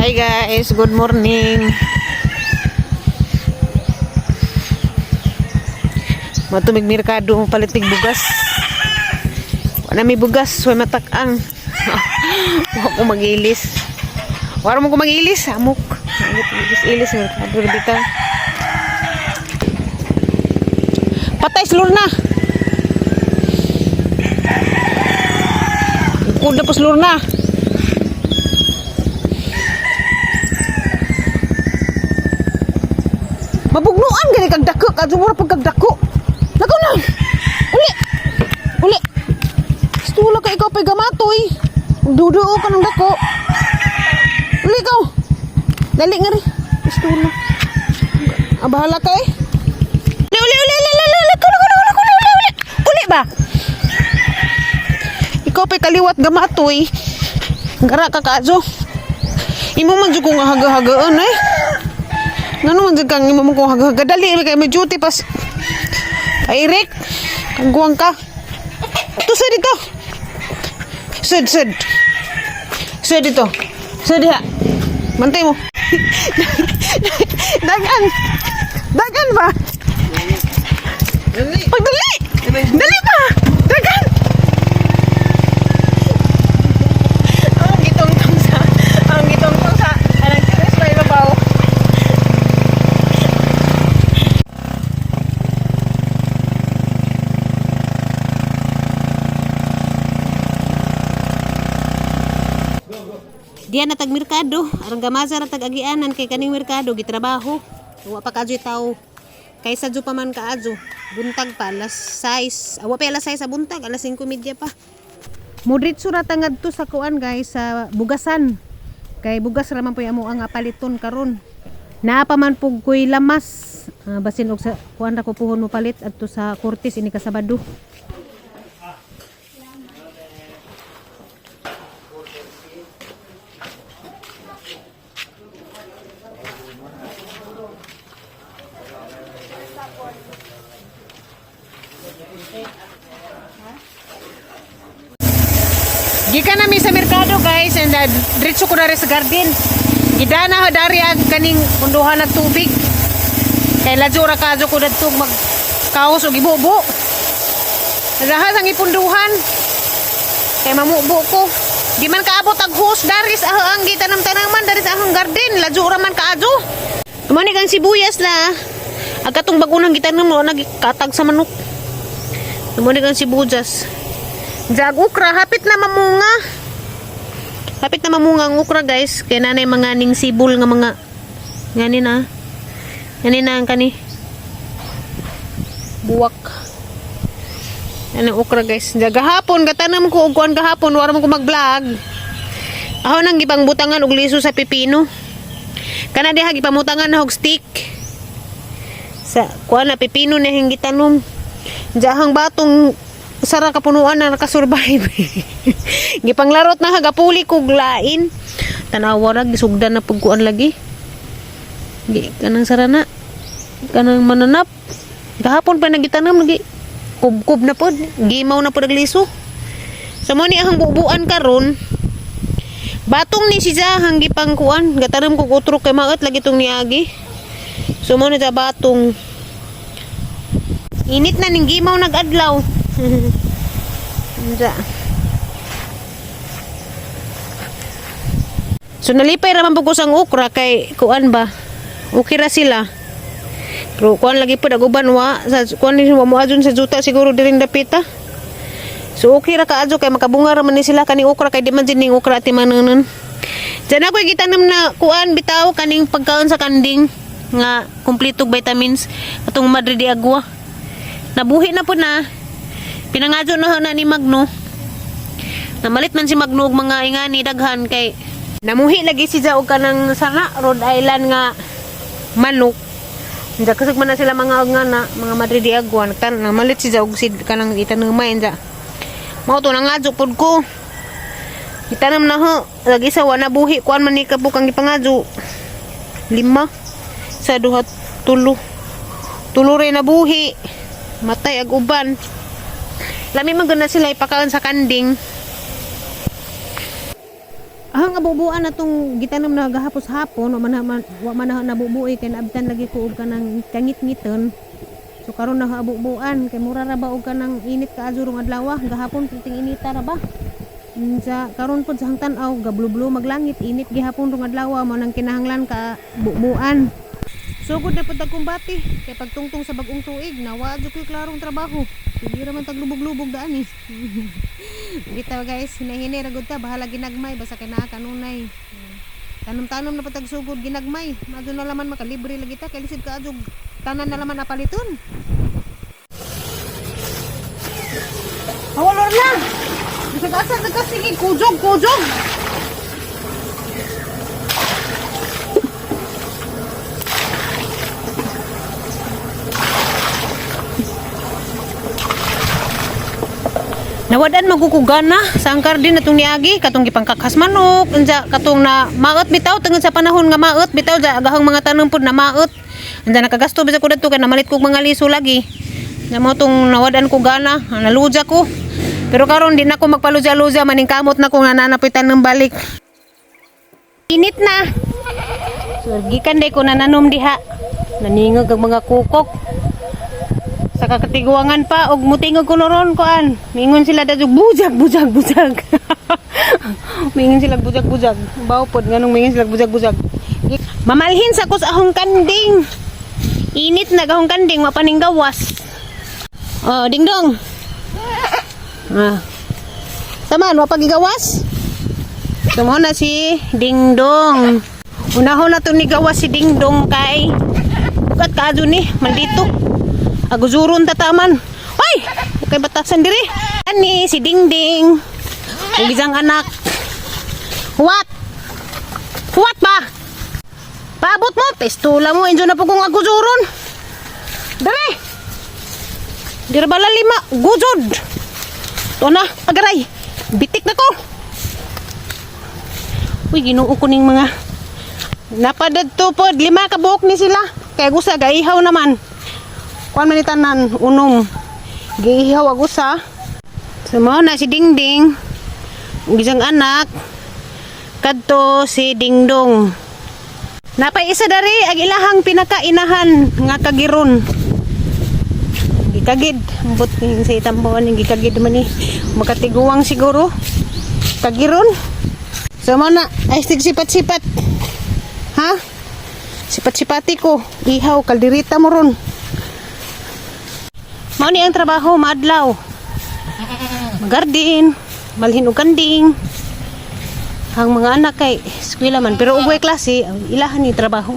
Hi guys, good morning. Matumig merkado palitig bugas. Wala may bugas, way matak-ang. Wala ko mag-ilis. Wala mo ko mag-ilis, amok. Ilis merkado bitaw. Patay slur na. Kuda pa slur na. Mabugnuan gani kag dako, kadto mo pag kagdako. Lakaw na. Uli. Uli. Stula ka ikaw pay gamatoy. Duduo ka ng dako. Uli ikaw. Dali nga ri. Stula. Bahala ka eh. Uli. Uli ba? Ikaw pay kaliwat gamatoy. Gara ka kaadyo. Imo man jud ko nga haga-hagaan eh. Ngano man jud kang imo mo ko haga-haga dali kay may duty pas. Ay Rick, kagwang ka. Ito sa dito. Sud dito. Sud diha. Bantay mo. Dagan ba? Pagdali. Dali ba? Dagan. Ang gitong-tong sa anong tiris pa ibabaw. Diyan na tag-merkado, arang gamasa ra tag-agianan kay kaning merkado gitrabaho. Wa pa kadyo tao. Kaysa jo pa man kaadyo, buntag pa alas 6. Awa pa alas 6 sa buntag, alas 5:30 pa. Modritso ra tangadto sa kuan guys sa bugasan. Kay bugas ra man puy amo ang paliton karon. Naa pa man pug koy lamas. Basin og sa kuan ra ko puhon mo palit adto sa Cortes ini ka Sabado. Gikan nami sa merkado guys and diretso ko dari sa garden. Gidana ho dari ang kaning punduhan ng tubig. Kay ladyo ra kadyo ko dadtog magkaos og ibubo. Rahas ang ipunduhan. Kay mamubo ko. Di man kaabot ang hose dari sa ang gitanam-tanaman dari sa ahong garden. Ladyo ra man kadyo. Tumani kang sibuyas la. Agatong bagunang gitanam mo nagkatag sa manok. Tumani kang sibuyas. Jag ukra, hapit na mamunga. Hapit na mamunga ang ukra guys. Kaya nanay mga ning sibol nga mga ngani na. Ngani na ang kani. Buwak. Yan ang ukra guys. Jag gahapon, gatanam ko og kuan gahapon. Wala mo ko mag-vlog. Ako nang gipang butangan og liso sa pipino. Kana diha gipamutangan na og stick. Sa kuan na pipino na hing gitanom. Jahang batong sara kapunuan na nakasurvive. Gipanglarot na hagapuli kog lain. Tanawa ra gisugdan na pagkuan lagi. Gi kanang sarana. Kanang mananap. Gahapon pa nagitanam lagi. Kub-kub na pod. Gimaw na pod liso. Sa mo ni ang bubuan karon. Batong ni siya hang gipangkuan. Gatanam kog utrok kay maot lagi tong niagi. So mo ni sa batong. Init na ning gimaw nag-adlaw. So nalipay raman po ko sang ukra kay kuan ba okay ra sila pero kuan lagi po naguban wa sa kuan ni mo adun sa juta siguro diring dapita so okay ra kaadyo kay makabunga raman ni sila kaning ukra kay di man din ning ukra ti mananon dyan ako gitanam na kuan bitaw kaning pagkaon sa kanding nga kumpletog vitamins atong Madre de Agua nabuhi na po na pinangadyo na ni Magno. Namalit man si Magno og mga ingani daghan kay namuhi lagi si og kanang sana Rhode Island nga manok. Nja kasag man na sila mga ngana, mga Madre de Agua namalit si og sid kanang itanong main ja. Mao to nangadyo pod ko. Itanam na ho lagi sa wana buhi kuan man ni kabukang ipangadyo. 5 sa duha tulo. Tulo rin na buhi. Matay ag uban. Lami maganda sila ipakaon sa kanding. Ang abubuan atong gitanom na gahapos hapon wa man na nabubuoy kay naabtan lagi ko og kanang kangit-ngiton. So karon na abubuan kay mura ra ba og kanang init kaadto rong adlaw gahapon puting inita ra ba. Sa karon pod sa hangtan-aw gablublo maglangit init gihapon rong adlaw mo nang kinahanglan ka bubuan. Sugod na pod kumbati kay pagtungtong sa bag-ong tuig nawa jud koy klarong trabaho. Sige ra man tag lubog-lubog daan eh. Bitaw guys, hinay-hinay ra gud ta bahala ginagmay basta kay naa kanunay. Tanom-tanom na patag sugod ginagmay. Madto na laman makalibre lagi ta kay lisod ka adjog tanan na laman apaliton. Hawalor na. Bisag asa ka sige kujog. Nawadan magkukugana sangkar din atong niagi katong gipangkakas manok unsa katong na maot bitaw tungod sa panahon nga maot bitaw sa agahang mga tanom pud na maot unsa nakagasto bisa ko dadto kay namalit kog mga liso lagi na mo tong nawadan ko gana naluja ko pero karon di na ko magpaluja-luja maning kamot na ko nga nanapitan ng balik init na so gikan day ko nananom diha naningog ang mga kukok sa kakatiguangan pa og mutingog ko noron kuan mingon sila dadto bujag mingon sila bujag baw pod nganong mingon sila bujag mamalhin sa kus ahong kanding init na gahong kanding mapaning gawas oh dingdong saman mapagigawas sumo na si dingdong unahon na to ni gawas si dingdong kay ugat kaadto ni maldito aguzuron tataman. Hoy! Okay batasan diri. Ani si Dingding. Ang isang anak. What? What ba? Paabot mo. Pistula mo. Enjo na po kong aguzuron. Dere. Dira bala lima. Guzod. Ito na. Agaray. Bitik na ko. Uy, ginoo ko ning mga napadad to po. 5 ka buhok ni sila. Kaya gusa gaihaw naman. Kuan man tanan unom. Giihaw ako sa. Sumo na si Dingding. Ang isang anak. Kadto si Dingdong. Napay isa dari ang ilahang pinakainahan nga kagiron. Gikagid. Ambot sa itambuan yung gikagid man ni. Makatiguang siguro. Kagiron. Sumo na. Ay sipat-sipat. Ha? Sipat-sipati ko. Ihaw. Kaldirita mo ron. Mao ni ang trabaho maadlaw. Magardin, malhin og kanding. Ang mga anak kay eskwela man pero ug way klase ang ilahan ni trabaho.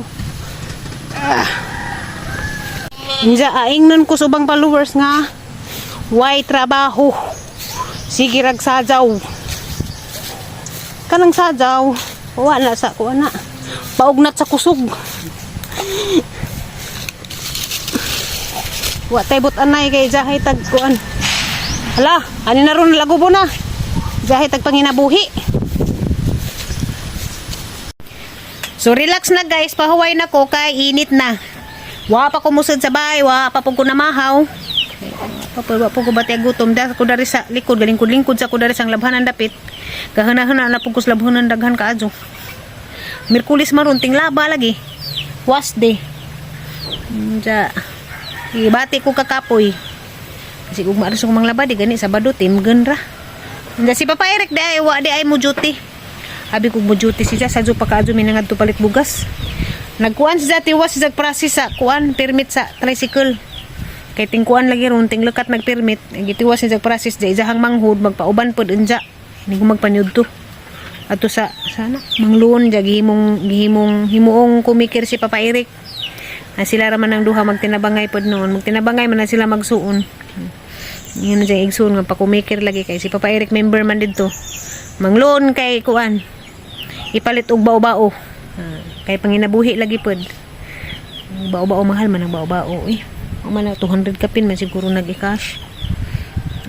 Inja aing nun ko subang followers nga way trabaho. Sige rag sadyaw. Kanang sadyaw, wala sa ko ana. Paugnat sa kusog. Wa tay but anay kay jahay tag kuan. Hala, ani na ron lagubo na. Jahay tag panginabuhi. So relax na guys, pahuway na ko kay init na. Wa pa ko musod sa bahay, wa pa pud ko namahaw. Wa po ko bati gutom da ko dari sa likod galing ko lingkod sa ko dari sang labhanan dapit. Kahana-hana na pugos labhanan daghan kaadto. Miyerkules maron ting laba lagi. Was day. Ja ibati ko kakapoy kasi kung maaros kong mga laba di gani Sabado timgen ra hindi si Papa Eric di ay wa di ay mo duty abi kong mo duty siya sa pa kaadto minangad to palit bugas nagkuan siya tiwas siya process sa kuan permit sa tricycle kay tingkuan lagi ron ting lekat nagpermit gitiwas siya process di isahang manghud magpauban pod unja hindi ko magpanyud to ato sa sana mangluon ja gihimong himuong kumikir si Papa Eric. Sila raman ang duha magtinabangay pod noon. Magtinabangay man na sila magsuon. Yun na dyan igsuon nga pakumikir lagi kay si Papa Eric member man dito. Mangloon kay kuan. Ipalit og bao-bao. Kay panginabuhi lagi pod. Bao-bao mahal man ang bao-bao eh. O man 200 kapin man siguro nag-i-cash.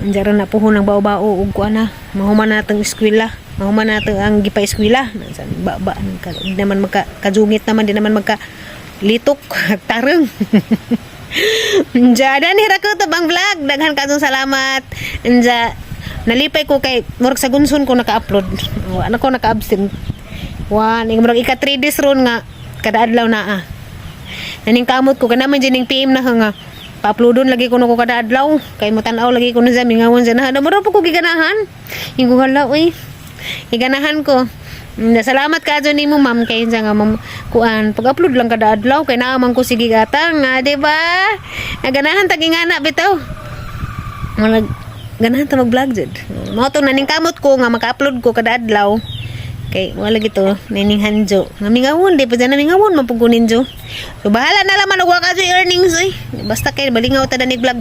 Andiyan na puhon ng bao-bao og kuan na. Mahuman natong eskwela. Mahuman nato ang gipa-eskwela. Ba naman magka-kajungit naman din naman magka litok tareng. Jada ni ra ko tabang vlog daghan kadtong salamat. Enja nalipay ko kay murag sa gunson ko naka-upload. Ano ko naka-absent. Ning murag ika 3 days ron nga kada adlaw na naning kamot ko kanaman dining PM na nga pa-uploadon lagi ko no ko kada adlaw kay mo tan-aw lagi ko na sa mingawon sa na mura po ko giganahan. Ingo hala oy. Giganahan ko. Salamat ka dyan nimo ma'am kay sa nga ma'am kuan pag-upload lang kada adlaw kay naamang ko sige gatang nga di ba? Naganahan tagi nga na bitaw. Ganahan ta mag-vlog jud. Mao to naning kamot ko nga maka-upload ko kada adlaw. Kay wala gito nining hanjo. Nga mingawon di pa dyan na mingawon mapugunin jo. So bahala na lang man og ka earnings oy. Basta kay balingaw ta danig vlog.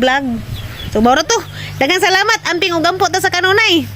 So mao to. Daghang salamat amping og gampo ta sa kanunay.